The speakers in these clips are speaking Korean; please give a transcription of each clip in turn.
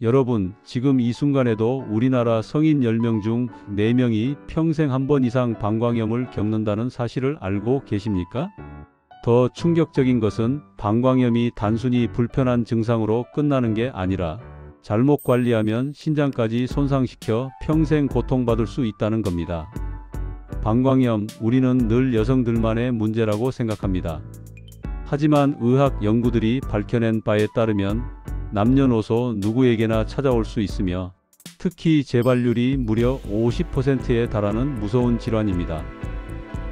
여러분, 지금 이 순간에도 우리나라 성인 10명 중 4명이 평생 한 번 이상 방광염을 겪는다는 사실을 알고 계십니까? 더 충격적인 것은 방광염이 단순히 불편한 증상으로 끝나는 게 아니라 잘못 관리하면 신장까지 손상시켜 평생 고통받을 수 있다는 겁니다. 방광염, 우리는 늘 여성들만의 문제라고 생각합니다. 하지만 의학 연구들이 밝혀낸 바에 따르면 남녀노소 누구에게나 찾아올 수 있으며 특히 재발률이 무려 50%에 달하는 무서운 질환입니다.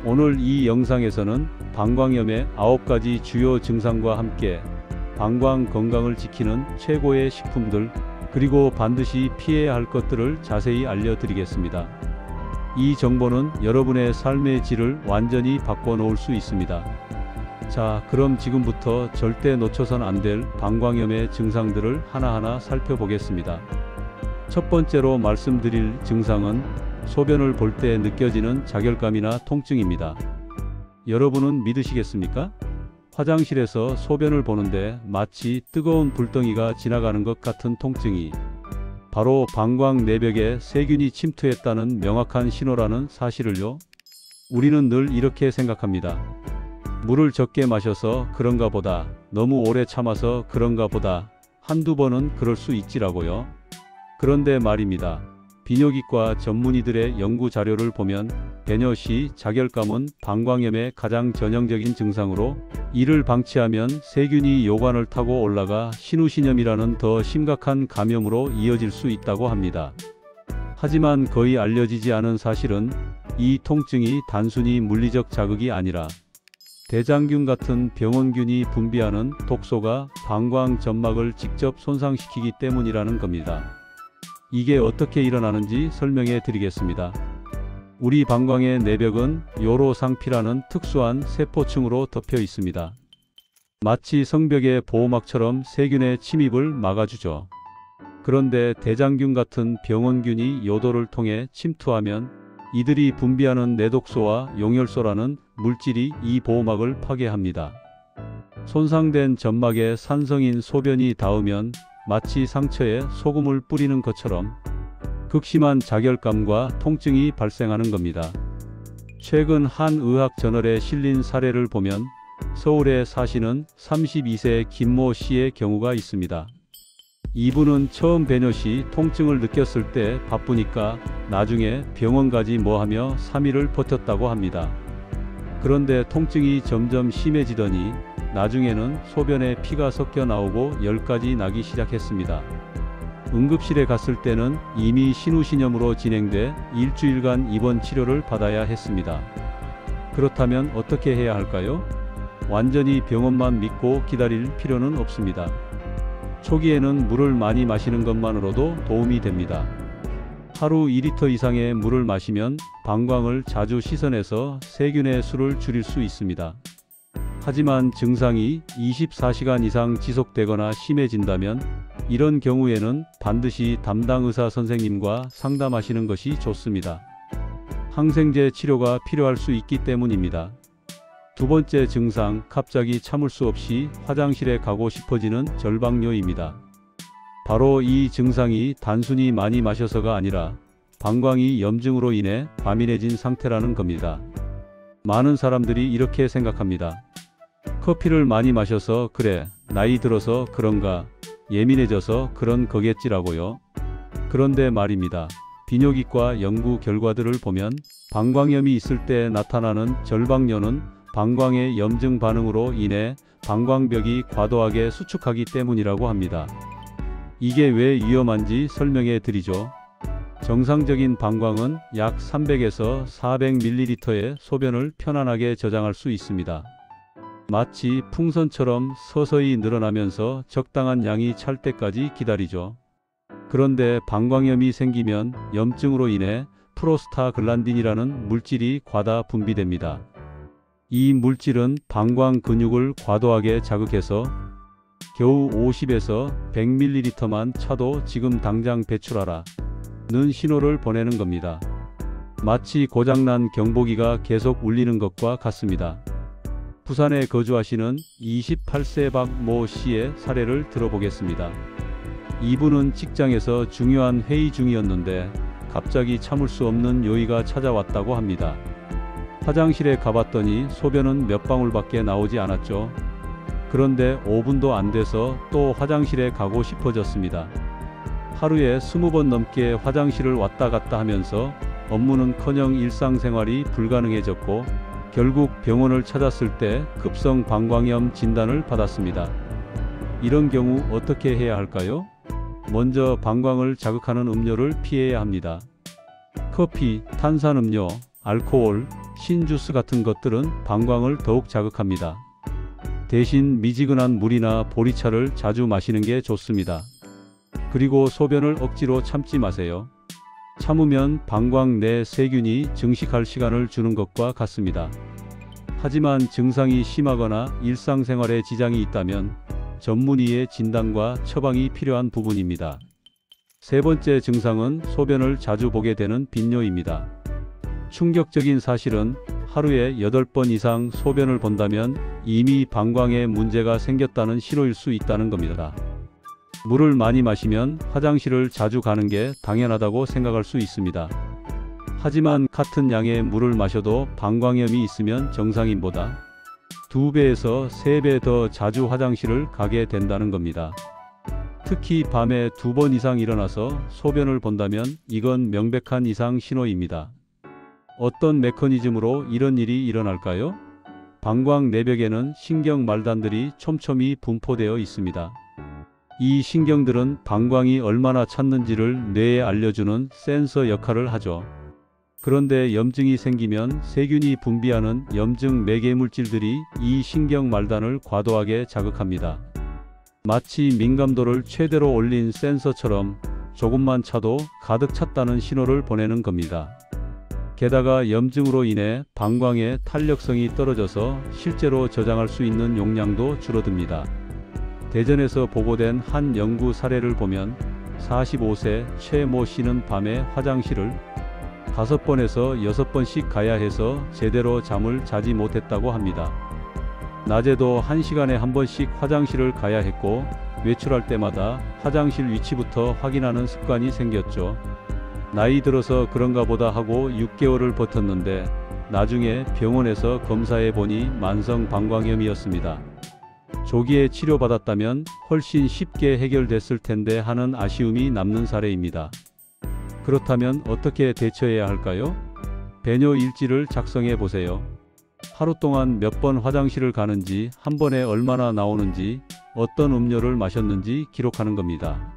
오늘 이 영상에서는 방광염의 9가지 주요 증상과 함께 방광 건강을 지키는 최고의 식품들, 그리고 반드시 피해야 할 것들을 자세히 알려드리겠습니다. 이 정보는 여러분의 삶의 질을 완전히 바꿔놓을 수 있습니다. 자, 그럼 지금부터 절대 놓쳐선 안 될 방광염의 증상들을 하나하나 살펴보겠습니다. 첫 번째로 말씀드릴 증상은 소변을 볼 때 느껴지는 자결감이나 통증입니다. 여러분은 믿으시겠습니까? 화장실에서 소변을 보는데 마치 뜨거운 불덩이가 지나가는 것 같은 통증이 바로 방광 내벽에 세균이 침투했다는 명확한 신호라는 사실을요. 우리는 늘 이렇게 생각합니다. 물을 적게 마셔서 그런가 보다, 너무 오래 참아서 그런가 보다, 한두 번은 그럴 수 있지라고요. 그런데 말입니다. 비뇨기과 전문의들의 연구 자료를 보면 배뇨시 자결감은 방광염의 가장 전형적인 증상으로 이를 방치하면 세균이 요관을 타고 올라가 신우신염이라는 더 심각한 감염으로 이어질 수 있다고 합니다. 하지만 거의 알려지지 않은 사실은 이 통증이 단순히 물리적 자극이 아니라 대장균 같은 병원균이 분비하는 독소가 방광 점막을 직접 손상시키기 때문이라는 겁니다. 이게 어떻게 일어나는지 설명해 드리겠습니다. 우리 방광의 내벽은 요로상피라는 특수한 세포층으로 덮여 있습니다. 마치 성벽의 보호막처럼 세균의 침입을 막아주죠. 그런데 대장균 같은 병원균이 요도를 통해 침투하면 이들이 분비하는 내독소와 용혈소라는 물질이 이 보호막을 파괴합니다. 손상된 점막에 산성인 소변이 닿으면 마치 상처에 소금을 뿌리는 것처럼 극심한 자결감과 통증이 발생하는 겁니다. 최근 한 의학 저널에 실린 사례를 보면 서울에 사시는 32세 김모 씨의 경우가 있습니다. 이분은 처음 배뇨 시 통증을 느꼈을 때 바쁘니까 나중에 병원 가지 뭐하며 3일을 버텼다고 합니다. 그런데 통증이 점점 심해지더니 나중에는 소변에 피가 섞여 나오고 열까지 나기 시작했습니다. 응급실에 갔을 때는 이미 신우신염으로 진행돼 일주일간 입원 치료를 받아야 했습니다. 그렇다면 어떻게 해야 할까요? 완전히 병원만 믿고 기다릴 필요는 없습니다. 초기에는 물을 많이 마시는 것만으로도 도움이 됩니다. 하루 2리터 이상의 물을 마시면 방광을 자주 씻어내서 세균의 수를 줄일 수 있습니다. 하지만 증상이 24시간 이상 지속되거나 심해진다면 이런 경우에는 반드시 담당 의사 선생님과 상담하시는 것이 좋습니다. 항생제 치료가 필요할 수 있기 때문입니다. 두 번째 증상, 갑자기 참을 수 없이 화장실에 가고 싶어지는 절박뇨입니다. 바로 이 증상이 단순히 많이 마셔서가 아니라 방광이 염증으로 인해 과민해진 상태라는 겁니다. 많은 사람들이 이렇게 생각합니다. 커피를 많이 마셔서 그래, 나이 들어서 그런가, 예민해져서 그런 거겠지라고요. 그런데 말입니다. 비뇨기과 연구 결과들을 보면 방광염이 있을 때 나타나는 절박뇨는 방광의 염증 반응으로 인해 방광벽이 과도하게 수축하기 때문이라고 합니다. 이게 왜 위험한지 설명해 드리죠. 정상적인 방광은 약 300에서 400ml의 소변을 편안하게 저장할 수 있습니다. 마치 풍선처럼 서서히 늘어나면서 적당한 양이 찰 때까지 기다리죠. 그런데 방광염이 생기면 염증으로 인해 프로스타글란딘이라는 물질이 과다 분비됩니다. 이 물질은 방광 근육을 과도하게 자극해서 겨우 50에서 100ml만 차도 지금 당장 배출하라 는 신호를 보내는 겁니다. 마치 고장난 경보기가 계속 울리는 것과 같습니다. 부산에 거주하시는 28세 박모 씨의 사례를 들어보겠습니다. 이분은 직장에서 중요한 회의 중이었는데 갑자기 참을 수 없는 요의가 찾아왔다고 합니다. 화장실에 가봤더니 소변은 몇 방울밖에 나오지 않았죠. 그런데 5분도 안 돼서 또 화장실에 가고 싶어졌습니다. 하루에 20번 넘게 화장실을 왔다 갔다 하면서 업무는커녕 일상생활이 불가능해졌고 결국 병원을 찾았을 때 급성 방광염 진단을 받았습니다. 이런 경우 어떻게 해야 할까요? 먼저 방광을 자극하는 음료를 피해야 합니다. 커피, 탄산음료, 알코올, 신주스 같은 것들은 방광을 더욱 자극합니다. 대신 미지근한 물이나 보리차를 자주 마시는 게 좋습니다. 그리고 소변을 억지로 참지 마세요. 참으면 방광 내 세균이 증식할 시간을 주는 것과 같습니다. 하지만 증상이 심하거나 일상생활에 지장이 있다면 전문의의 진단과 처방이 필요한 부분입니다. 세 번째 증상은 소변을 자주 보게 되는 빈뇨입니다. 충격적인 사실은 하루에 8번 이상 소변을 본다면 이미 방광에 문제가 생겼다는 신호일 수 있다는 겁니다. 물을 많이 마시면 화장실을 자주 가는 게 당연하다고 생각할 수 있습니다. 하지만 같은 양의 물을 마셔도 방광염이 있으면 정상인보다 2배에서 3배 더 자주 화장실을 가게 된다는 겁니다. 특히 밤에 2번 이상 일어나서 소변을 본다면 이건 명백한 이상 신호입니다. 어떤 메커니즘으로 이런 일이 일어날까요? 방광 내벽에는 신경 말단들이 촘촘히 분포되어 있습니다. 이 신경들은 방광이 얼마나 찼는지를 뇌에 알려주는 센서 역할을 하죠. 그런데 염증이 생기면 세균이 분비하는 염증 매개물질들이 이 신경 말단을 과도하게 자극합니다. 마치 민감도를 최대로 올린 센서처럼 조금만 차도 가득 찼다는 신호를 보내는 겁니다. 게다가 염증으로 인해 방광의 탄력성이 떨어져서 실제로 저장할 수 있는 용량도 줄어듭니다. 대전에서 보고된 한 연구 사례를 보면 45세 최 모 씨는 밤에 화장실을 5번에서 6번씩 가야 해서 제대로 잠을 자지 못했다고 합니다. 낮에도 1시간에 1번씩 화장실을 가야 했고 외출할 때마다 화장실 위치부터 확인하는 습관이 생겼죠. 나이 들어서 그런가 보다 하고 6개월을 버텼는데 나중에 병원에서 검사해 보니 만성 방광염이었습니다. 조기에 치료받았다면 훨씬 쉽게 해결됐을 텐데 하는 아쉬움이 남는 사례입니다. 그렇다면 어떻게 대처해야 할까요? 배뇨 일지를 작성해 보세요. 하루 동안 몇 번 화장실을 가는지, 한 번에 얼마나 나오는지, 어떤 음료를 마셨는지 기록하는 겁니다.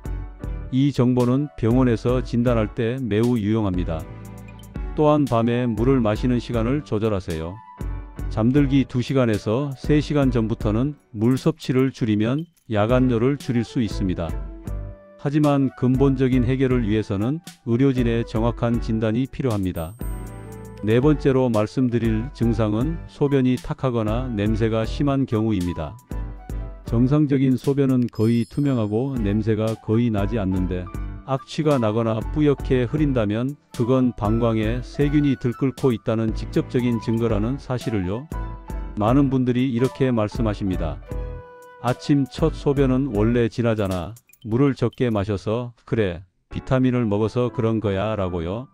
이 정보는 병원에서 진단할 때 매우 유용합니다. 또한 밤에 물을 마시는 시간을 조절하세요. 잠들기 2시간에서 3시간 전부터는 물 섭취를 줄이면 야간뇨를 줄일 수 있습니다. 하지만 근본적인 해결을 위해서는 의료진의 정확한 진단이 필요합니다. 네 번째로 말씀드릴 증상은 소변이 탁하거나 냄새가 심한 경우입니다. 정상적인 소변은 거의 투명하고 냄새가 거의 나지 않는데 악취가 나거나 뿌옇게 흐린다면 그건 방광에 세균이 들끓고 있다는 직접적인 증거라는 사실을요. 많은 분들이 이렇게 말씀하십니다. 아침 첫 소변은 원래 진하잖아. 물을 적게 마셔서 그래, 비타민을 먹어서 그런 거야 라고요.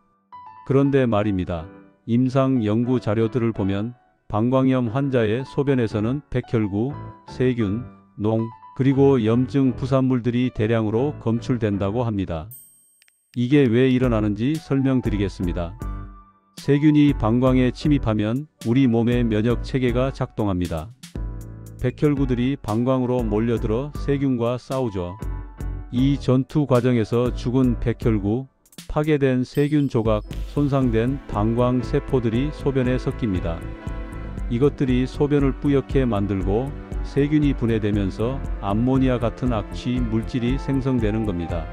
그런데 말입니다. 임상 연구 자료들을 보면 방광염 환자의 소변에서는 백혈구, 세균, 농, 그리고 염증 부산물들이 대량으로 검출된다고 합니다. 이게 왜 일어나는지 설명드리겠습니다. 세균이 방광에 침입하면 우리 몸의 면역 체계가 작동합니다. 백혈구들이 방광으로 몰려들어 세균과 싸우죠. 이 전투 과정에서 죽은 백혈구, 파괴된 세균 조각, 손상된 방광 세포들이 소변에 섞입니다. 이것들이 소변을 뿌옇게 만들고 세균이 분해되면서 암모니아 같은 악취 물질이 생성되는 겁니다.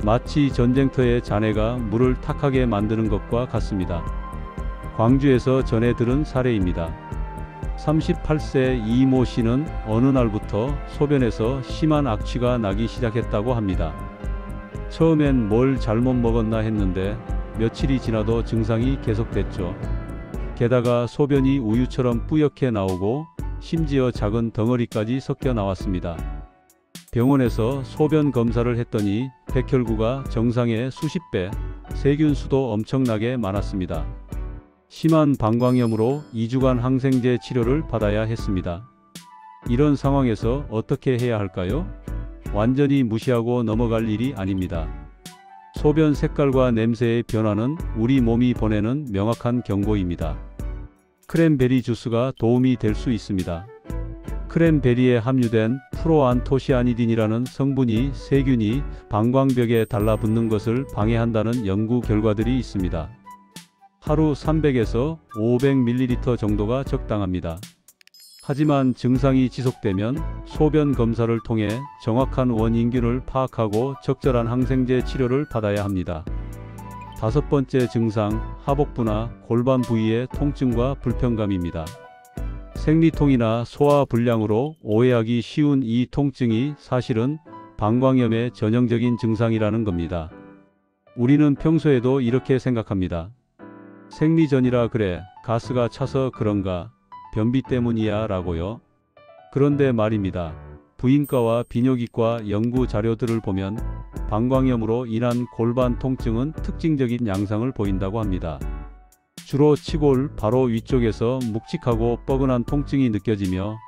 마치 전쟁터의 잔해가 물을 탁하게 만드는 것과 같습니다. 광주에서 전해 들은 사례입니다. 38세 이모 씨는 어느 날부터 소변에서 심한 악취가 나기 시작했다고 합니다. 처음엔 뭘 잘못 먹었나 했는데 며칠이 지나도 증상이 계속됐죠. 게다가 소변이 우유처럼 뿌옇게 나오고 심지어 작은 덩어리까지 섞여 나왔습니다. 병원에서 소변 검사를 했더니 백혈구가 정상의 수십 배, 세균 수도 엄청나게 많았습니다. 심한 방광염으로 2주간 항생제 치료를 받아야 했습니다. 이런 상황에서 어떻게 해야 할까요? 완전히 무시하고 넘어갈 일이 아닙니다. 소변 색깔과 냄새의 변화는 우리 몸이 보내는 명확한 경고입니다. 크랜베리 주스가 도움이 될 수 있습니다. 크랜베리에 함유된 프로안토시아니딘이라는 성분이 세균이 방광벽에 달라붙는 것을 방해한다는 연구 결과들이 있습니다. 하루 300에서 500ml 정도가 적당합니다. 하지만 증상이 지속되면 소변 검사를 통해 정확한 원인균을 파악하고 적절한 항생제 치료를 받아야 합니다. 5번째 증상, 하복부나 골반 부위의 통증과 불편감입니다. 생리통이나 소화불량으로 오해하기 쉬운 이 통증이 사실은 방광염의 전형적인 증상이라는 겁니다. 우리는 평소에도 이렇게 생각합니다. 생리 전이라 그래, 가스가 차서 그런가, 변비 때문이야 라고요. 그런데 말입니다. 부인과와 비뇨기과 연구 자료들을 보면 방광염으로 인한 골반 통증은 특징적인 양상을 보인다고 합니다. 주로 치골 바로 위쪽에서 묵직하고 뻐근한 통증이 느껴지며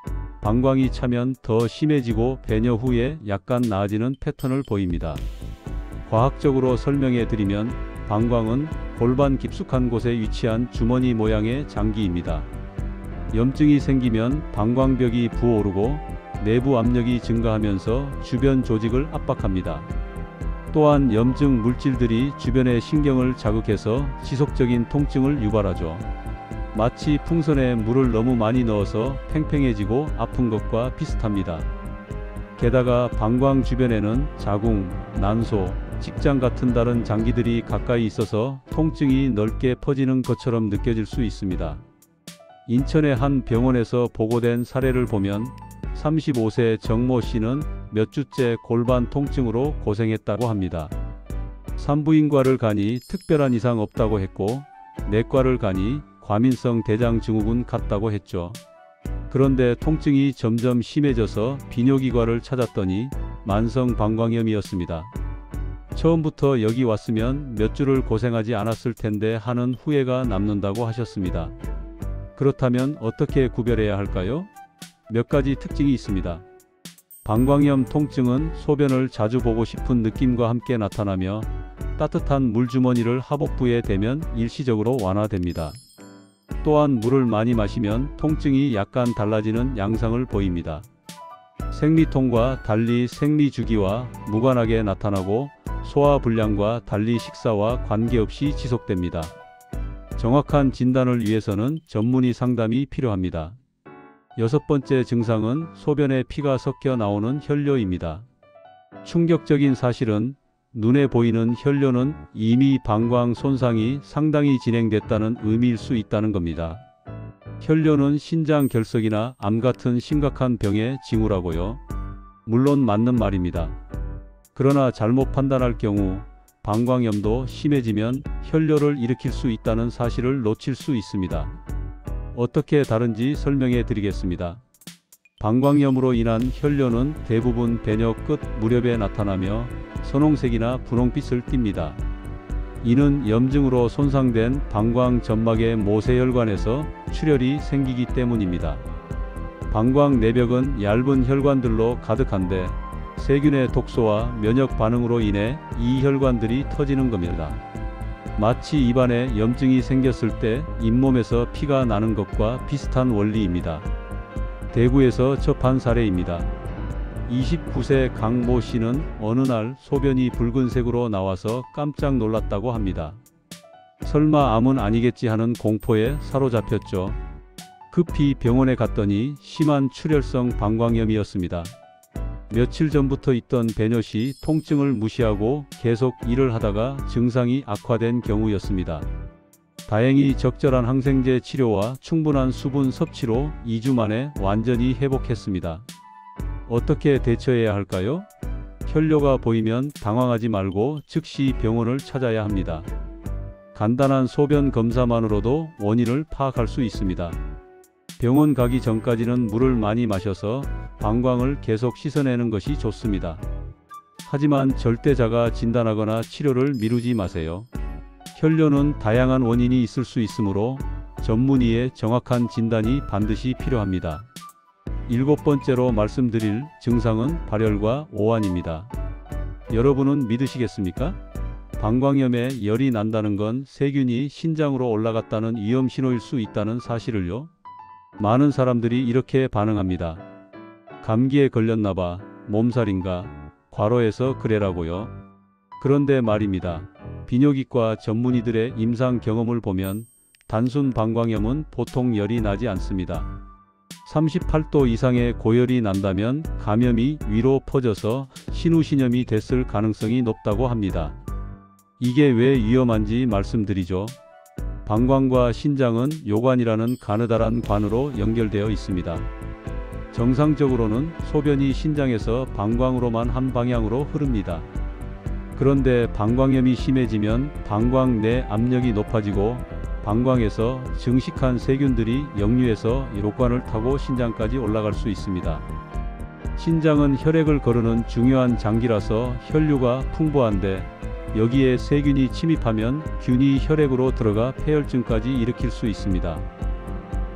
방광이 차면 더 심해지고 배뇨 후에 약간 나아지는 패턴을 보입니다. 과학적으로 설명해 드리면 방광은 골반 깊숙한 곳에 위치한 주머니 모양의 장기입니다. 염증이 생기면 방광벽이 부어오르고 내부 압력이 증가하면서 주변 조직을 압박합니다. 또한 염증 물질들이 주변의 신경을 자극해서 지속적인 통증을 유발하죠. 마치 풍선에 물을 너무 많이 넣어서 팽팽해지고 아픈 것과 비슷합니다. 게다가 방광 주변에는 자궁, 난소, 직장 같은 다른 장기들이 가까이 있어서 통증이 넓게 퍼지는 것처럼 느껴질 수 있습니다. 인천의 한 병원에서 보고된 사례를 보면 35세 정모 씨는 몇 주째 골반 통증으로 고생했다고 합니다. 산부인과를 가니 특별한 이상 없다고 했고 내과를 가니 과민성 대장증후군 같다고 했죠. 그런데 통증이 점점 심해져서 비뇨기과를 찾았더니 만성 방광염이었습니다. 처음부터 여기 왔으면 몇 주를 고생하지 않았을 텐데 하는 후회가 남는다고 하셨습니다. 그렇다면 어떻게 구별해야 할까요? 몇 가지 특징이 있습니다. 방광염 통증은 소변을 자주 보고 싶은 느낌과 함께 나타나며 따뜻한 물주머니를 하복부에 대면 일시적으로 완화됩니다. 또한 물을 많이 마시면 통증이 약간 달라지는 양상을 보입니다. 생리통과 달리 생리주기와 무관하게 나타나고 소화불량과 달리 식사와 관계없이 지속됩니다. 정확한 진단을 위해서는 전문의 상담이 필요합니다. 6번째 증상은 소변에 피가 섞여 나오는 혈뇨입니다. 충격적인 사실은 눈에 보이는 혈뇨는 이미 방광 손상이 상당히 진행됐다는 의미일 수 있다는 겁니다. 혈뇨는 신장 결석이나 암 같은 심각한 병의 징후라고요. 물론 맞는 말입니다. 그러나 잘못 판단할 경우 방광염도 심해지면 혈뇨를 일으킬 수 있다는 사실을 놓칠 수 있습니다. 어떻게 다른지 설명해 드리겠습니다. 방광염으로 인한 혈뇨는 대부분 배뇨 끝 무렵에 나타나며 선홍색이나 분홍빛을 띱니다. 이는 염증으로 손상된 방광 점막의 모세혈관에서 출혈이 생기기 때문입니다. 방광 내벽은 얇은 혈관들로 가득한데 세균의 독소와 면역 반응으로 인해 이 혈관들이 터지는 겁니다. 마치 입안에 염증이 생겼을 때 잇몸에서 피가 나는 것과 비슷한 원리입니다. 대구에서 접한 사례입니다. 29세 강모 씨는 어느 날 소변이 붉은색으로 나와서 깜짝 놀랐다고 합니다. 설마 암은 아니겠지 하는 공포에 사로잡혔죠. 급히 병원에 갔더니 심한 출혈성 방광염이었습니다. 며칠 전부터 있던 배뇨 시 통증을 무시하고 계속 일을 하다가 증상이 악화된 경우였습니다. 다행히 적절한 항생제 치료와 충분한 수분 섭취로 2주 만에 완전히 회복했습니다. 어떻게 대처해야 할까요? 혈뇨가 보이면 당황하지 말고 즉시 병원을 찾아야 합니다. 간단한 소변 검사만으로도 원인을 파악할 수 있습니다. 병원 가기 전까지는 물을 많이 마셔서 방광을 계속 씻어내는 것이 좋습니다. 하지만 절대 자가 진단하거나 치료를 미루지 마세요. 혈뇨는 다양한 원인이 있을 수 있으므로 전문의의 정확한 진단이 반드시 필요합니다. 7번째로 말씀드릴 증상은 발열과 오한입니다. 여러분은 믿으시겠습니까? 방광염에 열이 난다는 건 세균이 신장으로 올라갔다는 위험 신호일 수 있다는 사실을요. 많은 사람들이 이렇게 반응합니다. 감기에 걸렸나봐, 몸살인가, 과로해서 그래라고요. 그런데 말입니다. 비뇨기과 전문의들의 임상 경험을 보면 단순 방광염은 보통 열이 나지 않습니다. 38도 이상의 고열이 난다면 감염이 위로 퍼져서 신우신염이 됐을 가능성이 높다고 합니다. 이게 왜 위험한지 말씀드리죠. 방광과 신장은 요관이라는 가느다란 관으로 연결되어 있습니다. 정상적으로는 소변이 신장에서 방광으로만 한 방향으로 흐릅니다. 그런데 방광염이 심해지면 방광 내 압력이 높아지고 방광에서 증식한 세균들이 역류해서 요관을 타고 신장까지 올라갈 수 있습니다. 신장은 혈액을 거르는 중요한 장기라서 혈류가 풍부한데 여기에 세균이 침입하면 균이 혈액으로 들어가 폐혈증까지 일으킬 수 있습니다.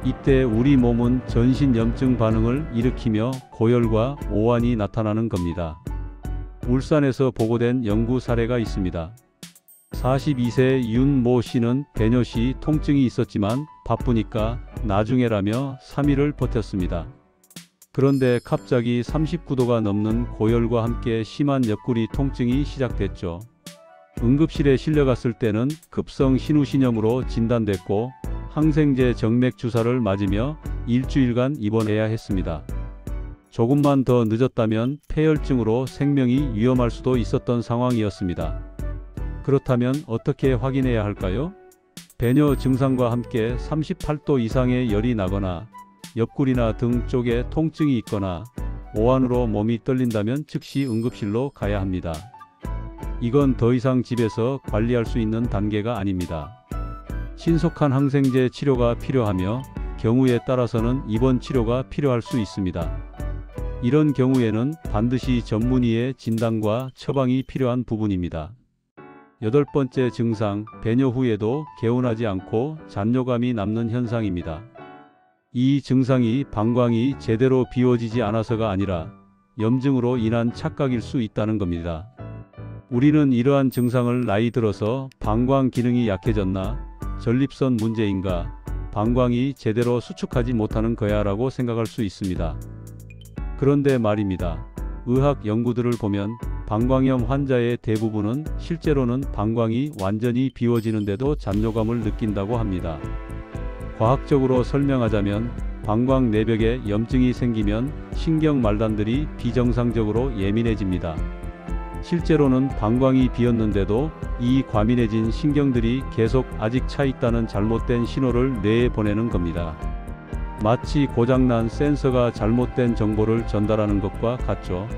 이때 우리 몸은 전신염증 반응을 일으키며 고열과 오한이 나타나는 겁니다. 울산에서 보고된 연구 사례가 있습니다. 42세 윤모 씨는 배뇨 시 통증이 있었지만 바쁘니까 나중에라며 3일을 버텼습니다. 그런데 갑자기 39도가 넘는 고열과 함께 심한 옆구리 통증이 시작됐죠. 응급실에 실려갔을 때는 급성 신우신염으로 진단됐고 항생제 정맥 주사를 맞으며 일주일간 입원해야 했습니다. 조금만 더 늦었다면 폐혈증으로 생명이 위험할 수도 있었던 상황이었습니다. 그렇다면 어떻게 확인해야 할까요? 배뇨 증상과 함께 38도 이상의 열이 나거나 옆구리나 등 쪽에 통증이 있거나 오한으로 몸이 떨린다면 즉시 응급실로 가야 합니다. 이건 더 이상 집에서 관리할 수 있는 단계가 아닙니다. 신속한 항생제 치료가 필요하며 경우에 따라서는 입원 치료가 필요할 수 있습니다. 이런 경우에는 반드시 전문의의 진단과 처방이 필요한 부분입니다. 8번째 증상, 배뇨 후에도 개운하지 않고 잔뇨감이 남는 현상입니다. 이 증상이 방광이 제대로 비워지지 않아서가 아니라 염증으로 인한 착각일 수 있다는 겁니다. 우리는 이러한 증상을 나이 들어서 방광 기능이 약해졌나, 전립선 문제인가, 방광이 제대로 수축하지 못하는 거야 라고 생각할 수 있습니다. 그런데 말입니다. 의학 연구들을 보면 방광염 환자의 대부분은 실제로는 방광이 완전히 비워지는데도 잔뇨감을 느낀다고 합니다. 과학적으로 설명하자면 방광 내벽에 염증이 생기면 신경 말단들이 비정상적으로 예민해집니다. 실제로는 방광이 비었는데도 이 과민해진 신경들이 계속 아직 차 있다는 잘못된 신호를 뇌에 보내는 겁니다. 마치 고장난 센서가 잘못된 정보를 전달하는 것과 같죠.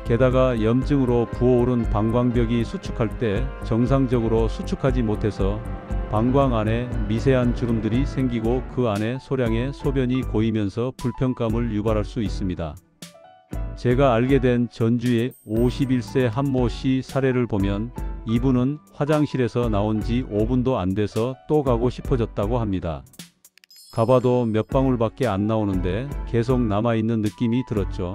게다가 염증으로 부어오른 방광벽이 수축할 때 정상적으로 수축하지 못해서 방광 안에 미세한 주름들이 생기고 그 안에 소량의 소변이 고이면서 불편감을 유발할 수 있습니다. 제가 알게 된 전주의 51세 한모 씨 사례를 보면 이분은 화장실에서 나온 지 5분도 안 돼서 또 가고 싶어졌다고 합니다. 가봐도 몇 방울밖에 안 나오는데 계속 남아있는 느낌이 들었죠.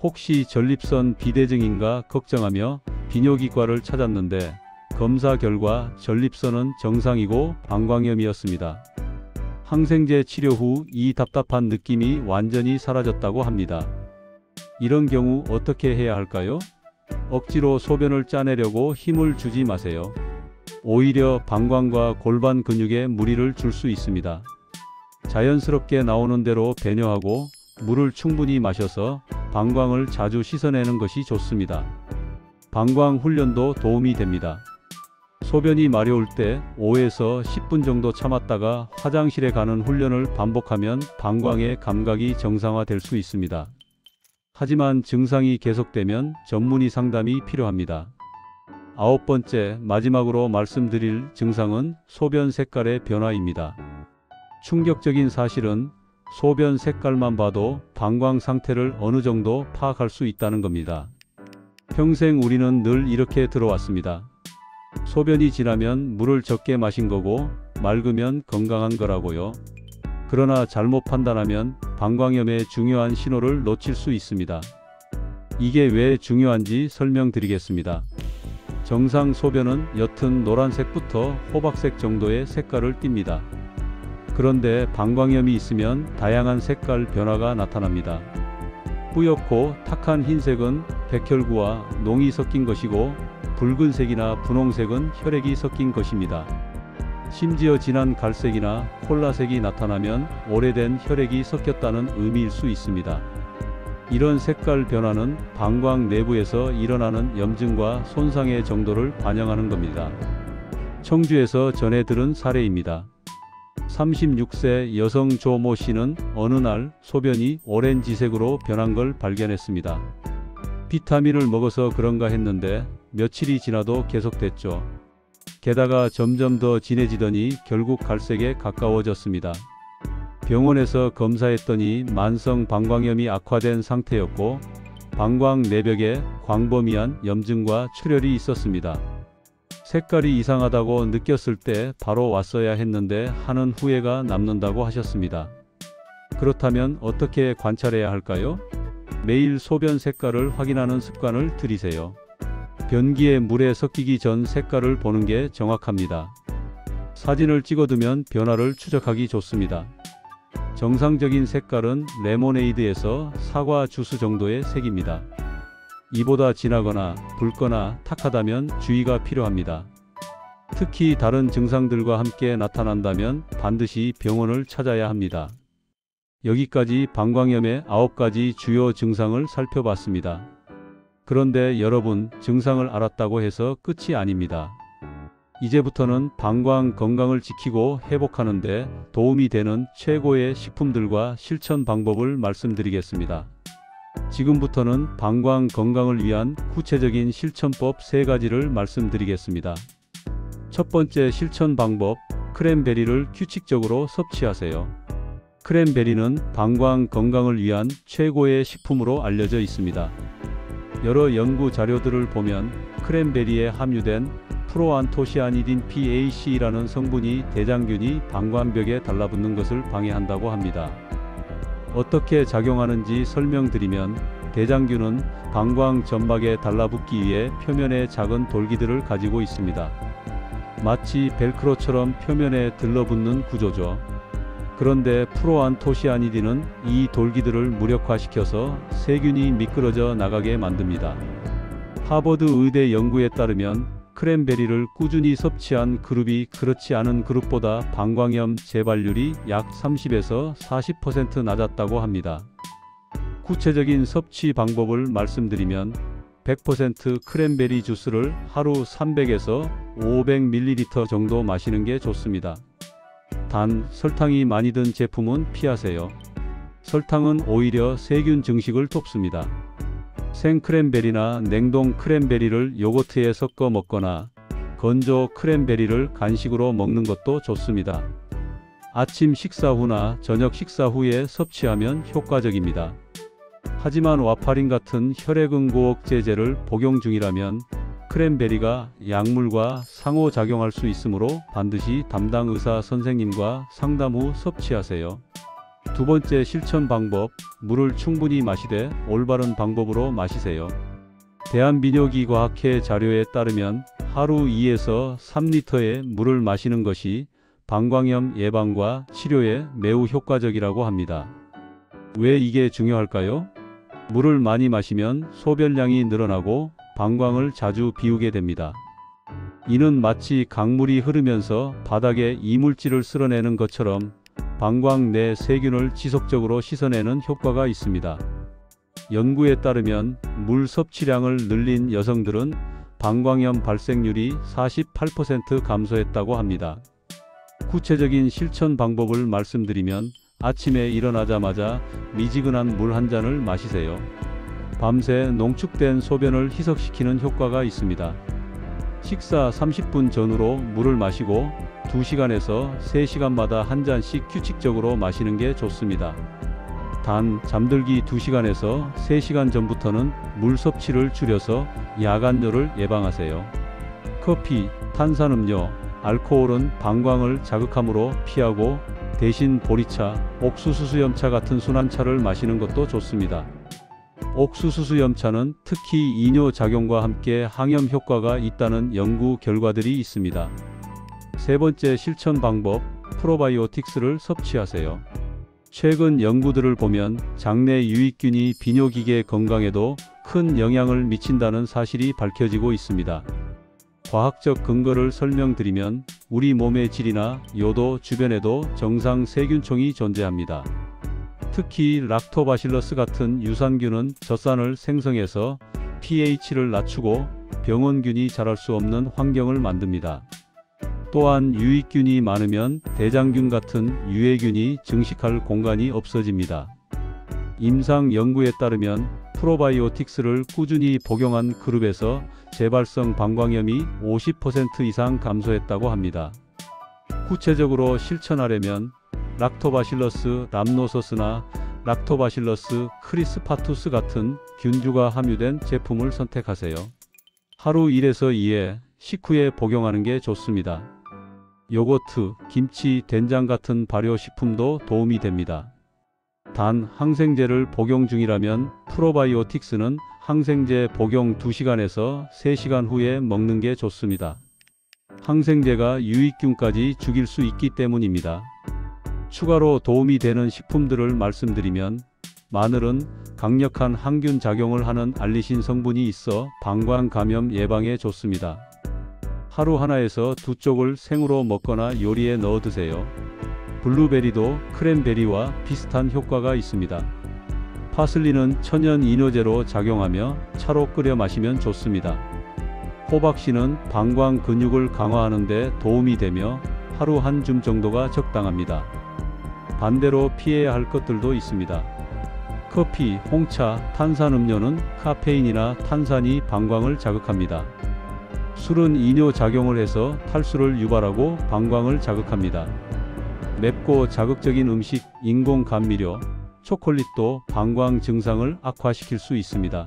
혹시 전립선 비대증인가 걱정하며 비뇨기과를 찾았는데 검사 결과 전립선은 정상이고 방광염이었습니다. 항생제 치료 후 이 답답한 느낌이 완전히 사라졌다고 합니다. 이런 경우 어떻게 해야 할까요? 억지로 소변을 짜내려고 힘을 주지 마세요. 오히려 방광과 골반 근육에 무리를 줄 수 있습니다. 자연스럽게 나오는 대로 배뇨하고 물을 충분히 마셔서 방광을 자주 씻어내는 것이 좋습니다. 방광 훈련도 도움이 됩니다. 소변이 마려울 때 5에서 10분 정도 참았다가 화장실에 가는 훈련을 반복하면 방광의 감각이 정상화될 수 있습니다. 하지만 증상이 계속되면 전문의 상담이 필요합니다. 9번째, 마지막으로 말씀드릴 증상은 소변 색깔의 변화입니다. 충격적인 사실은 소변 색깔만 봐도 방광 상태를 어느 정도 파악할 수 있다는 겁니다. 평생 우리는 늘 이렇게 들어왔습니다. 소변이 진하면 물을 적게 마신 거고 맑으면 건강한 거라고요. 그러나 잘못 판단하면 방광염의 중요한 신호를 놓칠 수 있습니다. 이게 왜 중요한지 설명드리겠습니다. 정상 소변은 옅은 노란색부터 호박색 정도의 색깔을 띱니다. 그런데 방광염이 있으면 다양한 색깔 변화가 나타납니다. 뿌옇고 탁한 흰색은 백혈구와 농이 섞인 것이고 붉은색이나 분홍색은 혈액이 섞인 것입니다. 심지어 진한 갈색이나 콜라색이 나타나면 오래된 혈액이 섞였다는 의미일 수 있습니다. 이런 색깔 변화는 방광 내부에서 일어나는 염증과 손상의 정도를 반영하는 겁니다. 청주에서 전해 들은 사례입니다. 36세 여성 조 모 씨는 어느 날 소변이 오렌지색으로 변한 걸 발견했습니다. 비타민을 먹어서 그런가 했는데 며칠이 지나도 계속됐죠. 게다가 점점 더 진해지더니 결국 갈색에 가까워졌습니다. 병원에서 검사했더니 만성 방광염이 악화된 상태였고 방광 내벽에 광범위한 염증과 출혈이 있었습니다. 색깔이 이상하다고 느꼈을 때 바로 왔어야 했는데 하는 후회가 남는다고 하셨습니다. 그렇다면 어떻게 관찰해야 할까요? 매일 소변 색깔을 확인하는 습관을 들이세요. 변기에 물에 섞이기 전 색깔을 보는 게 정확합니다. 사진을 찍어두면 변화를 추적하기 좋습니다. 정상적인 색깔은 레모네이드에서 사과 주스 정도의 색입니다. 이보다 진하거나 붉거나 탁하다면 주의가 필요합니다. 특히 다른 증상들과 함께 나타난다면 반드시 병원을 찾아야 합니다. 여기까지 방광염의 9가지 주요 증상을 살펴봤습니다. 그런데 여러분, 증상을 알았다고 해서 끝이 아닙니다. 이제부터는 방광 건강을 지키고 회복하는 데 도움이 되는 최고의 식품들과 실천 방법을 말씀드리겠습니다. 지금부터는 방광 건강을 위한 구체적인 실천법 3가지를 말씀드리겠습니다. 첫 번째 실천 방법, 크랜베리를 규칙적으로 섭취하세요. 크랜베리는 방광 건강을 위한 최고의 식품으로 알려져 있습니다. 여러 연구 자료들을 보면 크랜베리에 함유된 프로안토시아니딘 PAC라는 성분이 대장균이 방광벽에 달라붙는 것을 방해한다고 합니다. 어떻게 작용하는지 설명드리면 대장균은 방광 점막에 달라붙기 위해 표면에 작은 돌기들을 가지고 있습니다. 마치 벨크로처럼 표면에 들러붙는 구조죠. 그런데 프로안토시아니딘은 이 돌기들을 무력화시켜서 세균이 미끄러져 나가게 만듭니다. 하버드 의대 연구에 따르면 크랜베리를 꾸준히 섭취한 그룹이 그렇지 않은 그룹보다 방광염 재발률이 약 30에서 40% 낮았다고 합니다. 구체적인 섭취 방법을 말씀드리면 100% 크랜베리 주스를 하루 300에서 500ml 정도 마시는 게 좋습니다. 단, 설탕이 많이 든 제품은 피하세요. 설탕은 오히려 세균 증식을 돕습니다. 생 크랜베리나 냉동 크랜베리를 요거트에 섞어 먹거나 건조 크랜베리를 간식으로 먹는 것도 좋습니다. 아침 식사 후나 저녁 식사 후에 섭취하면 효과적입니다. 하지만 와파린 같은 혈액응고억제제를 복용 중이라면 크랜베리가 약물과 상호작용할 수 있으므로 반드시 담당 의사 선생님과 상담 후 섭취하세요. 두 번째 실천 방법, 물을 충분히 마시되 올바른 방법으로 마시세요. 대한민요기과학회 자료에 따르면 하루 2에서 3리터의 물을 마시는 것이 방광염 예방과 치료에 매우 효과적이라고 합니다. 왜 이게 중요할까요? 물을 많이 마시면 소변량이 늘어나고 방광을 자주 비우게 됩니다. 이는 마치 강물이 흐르면서 바닥에 이물질을 쓸어내는 것처럼 방광 내 세균을 지속적으로 씻어내는 효과가 있습니다. 연구에 따르면 물 섭취량을 늘린 여성들은 방광염 발생률이 48% 감소했다고 합니다. 구체적인 실천 방법을 말씀드리면 아침에 일어나자마자 미지근한 물 한 잔을 마시세요. 밤새 농축된 소변을 희석시키는 효과가 있습니다. 식사 30분 전후로 물을 마시고 2시간에서 3시간마다 한 잔씩 규칙적으로 마시는 게 좋습니다. 단, 잠들기 2시간에서 3시간 전부터는 물 섭취를 줄여서 야간뇨를 예방하세요. 커피, 탄산음료, 알코올은 방광을 자극하므로 피하고 대신 보리차, 옥수수수염차 같은 순한차를 마시는 것도 좋습니다. 옥수수수염차는 특히 이뇨 작용과 함께 항염 효과가 있다는 연구 결과들이 있습니다. 세 번째 실천 방법, 프로바이오틱스를 섭취하세요. 최근 연구들을 보면 장내 유익균이 비뇨기계 건강에도 큰 영향을 미친다는 사실이 밝혀지고 있습니다. 과학적 근거를 설명드리면 우리 몸의 질이나 요도 주변에도 정상 세균총이 존재합니다. 특히 락토바실러스 같은 유산균은 젖산을 생성해서 pH를 낮추고 병원균이 자랄 수 없는 환경을 만듭니다. 또한 유익균이 많으면 대장균 같은 유해균이 증식할 공간이 없어집니다. 임상 연구에 따르면 프로바이오틱스를 꾸준히 복용한 그룹에서 재발성 방광염이 50% 이상 감소했다고 합니다. 구체적으로 실천하려면 락토바실러스 람노소스나 락토바실러스 크리스파투스 같은 균주가 함유된 제품을 선택하세요. 하루 1에서 2회, 식후에 복용하는 게 좋습니다. 요거트, 김치, 된장 같은 발효식품도 도움이 됩니다. 단, 항생제를 복용 중이라면 프로바이오틱스는 항생제 복용 2시간에서 3시간 후에 먹는 게 좋습니다. 항생제가 유익균까지 죽일 수 있기 때문입니다. 추가로 도움이 되는 식품들을 말씀드리면 마늘은 강력한 항균 작용을 하는 알리신 성분이 있어 방광 감염 예방에 좋습니다. 하루 하나에서 2쪽을 생으로 먹거나 요리에 넣어 드세요. 블루베리도 크랜베리와 비슷한 효과가 있습니다. 파슬리는 천연 이뇨제로 작용하며 차로 끓여 마시면 좋습니다. 호박씨는 방광 근육을 강화하는 데 도움이 되며 하루 한 줌 정도가 적당합니다. 반대로 피해야 할 것들도 있습니다. 커피, 홍차, 탄산음료는 카페인이나 탄산이 방광을 자극합니다. 술은 이뇨 작용을 해서 탈수를 유발하고 방광을 자극합니다. 맵고 자극적인 음식, 인공 감미료, 초콜릿도 방광 증상을 악화시킬 수 있습니다.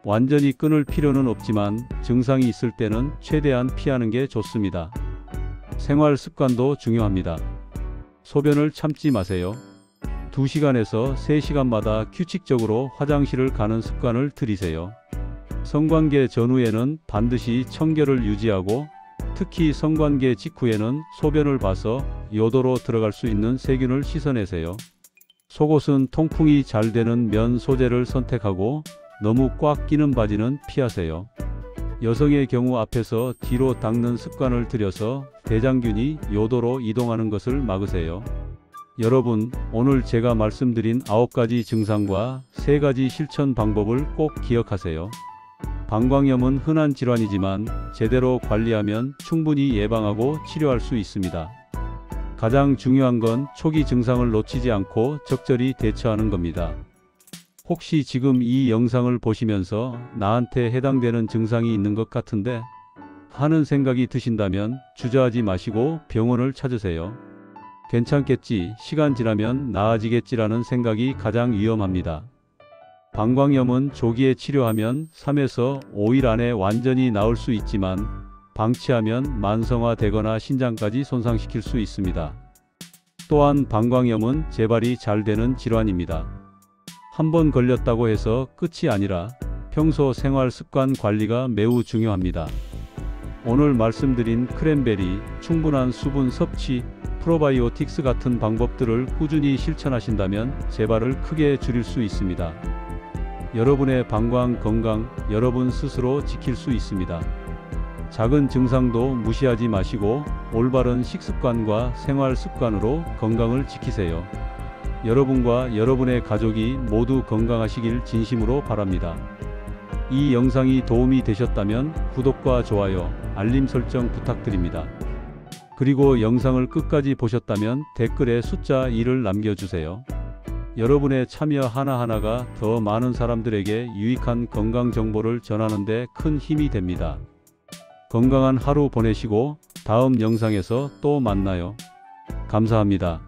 완전히 끊을 필요는 없지만 증상이 있을 때는 최대한 피하는 게 좋습니다. 생활 습관도 중요합니다. 소변을 참지 마세요. 2시간에서 3시간마다 규칙적으로 화장실을 가는 습관을 들이세요. 성관계 전후에는 반드시 청결을 유지하고 특히 성관계 직후에는 소변을 봐서 요도로 들어갈 수 있는 세균을 씻어내세요. 속옷은 통풍이 잘 되는 면 소재를 선택하고 너무 꽉 끼는 바지는 피하세요. 여성의 경우 앞에서 뒤로 닦는 습관을 들여서 대장균이 요도로 이동하는 것을 막으세요. 여러분, 오늘 제가 말씀드린 9가지 증상과 3가지 실천 방법을 꼭 기억하세요. 방광염은 흔한 질환이지만 제대로 관리하면 충분히 예방하고 치료할 수 있습니다. 가장 중요한 건 초기 증상을 놓치지 않고 적절히 대처하는 겁니다. 혹시 지금 이 영상을 보시면서 나한테 해당되는 증상이 있는 것 같은데 하는 생각이 드신다면 주저하지 마시고 병원을 찾으세요. 괜찮겠지, 시간 지나면 나아지겠지라는 생각이 가장 위험합니다. 방광염은 조기에 치료하면 3에서 5일 안에 완전히 나을 수 있지만 방치하면 만성화되거나 신장까지 손상시킬 수 있습니다. 또한 방광염은 재발이 잘 되는 질환입니다. 한번 걸렸다고 해서 끝이 아니라 평소 생활 습관 관리가 매우 중요합니다. 오늘 말씀드린 크랜베리, 충분한 수분 섭취, 프로바이오틱스 같은 방법들을 꾸준히 실천하신다면 재발을 크게 줄일 수 있습니다. 여러분의 방광 건강, 여러분 스스로 지킬 수 있습니다. 작은 증상도 무시하지 마시고 올바른 식습관과 생활 습관으로 건강을 지키세요. 여러분과 여러분의 가족이 모두 건강하시길 진심으로 바랍니다. 이 영상이 도움이 되셨다면 구독과 좋아요, 알림 설정 부탁드립니다. 그리고 영상을 끝까지 보셨다면 댓글에 숫자 1을 남겨주세요. 여러분의 참여 하나하나가 더 많은 사람들에게 유익한 건강 정보를 전하는 데 큰 힘이 됩니다. 건강한 하루 보내시고 다음 영상에서 또 만나요. 감사합니다.